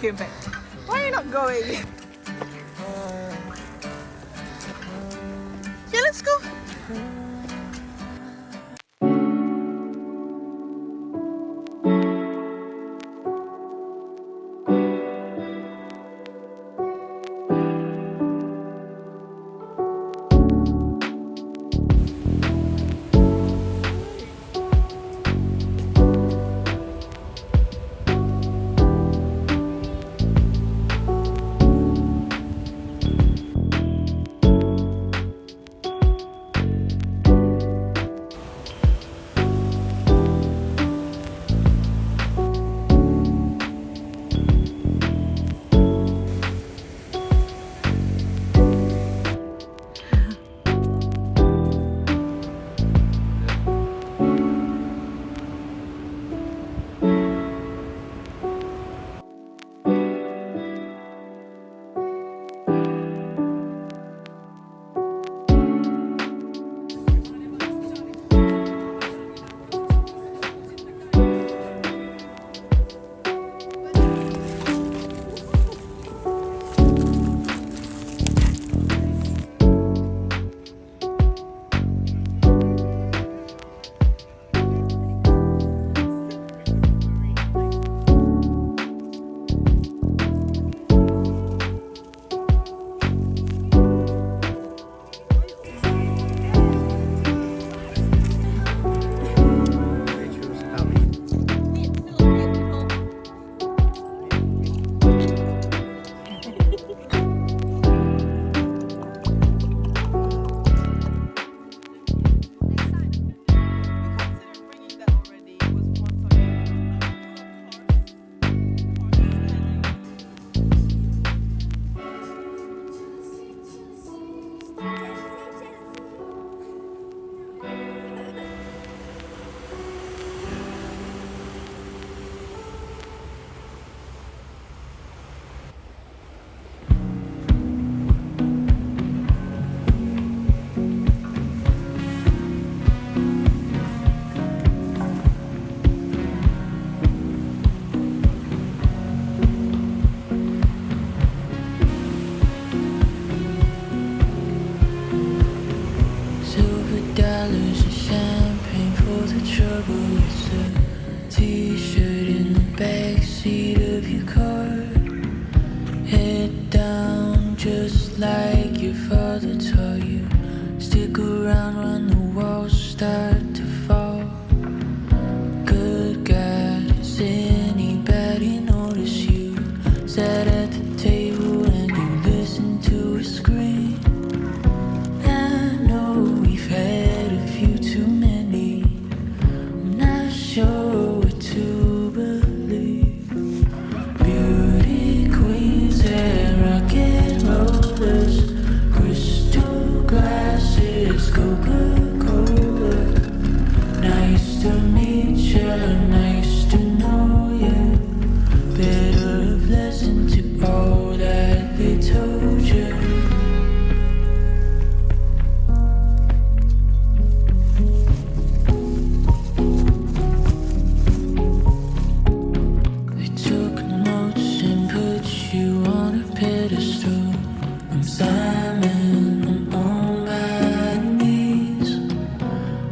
Okay, but why are you not going? Yeah, let's go. T-shirt in the backseat of your car. Head down just like your father taught you. Stick around when the walls start to fall. Good God, does anybody notice you? Sat at the table and you listened to her scream. I know we've had a few too many. I'm not sure what to believe. Beauty queens and rock and rollers, crystal glasses, Coca-Cola. Nice to meet you, nice to know you. Better have listened to all that they told you. They took notes and put you on a pedestal. I'm Simon, I'm on my knees.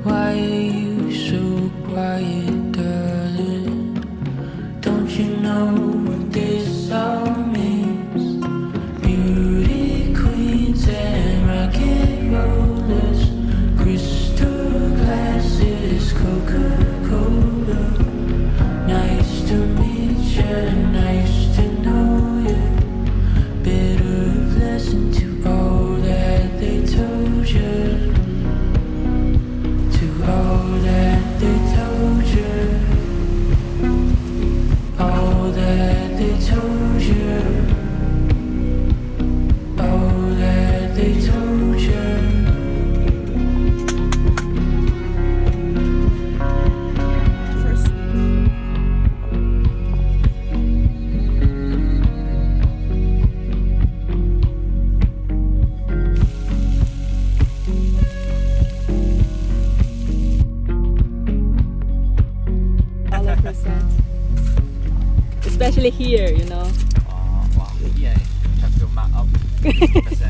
Why are you so quiet, darling? Don't you know what this all means? Beauty queens and rock and rollers, crystal glasses, Coca-Cola. Nice to meet you, nice to know you. Better have listened to all that they told you. To all that they told you. All that they told you. All that they told you. First. Especially here, you know. Kasi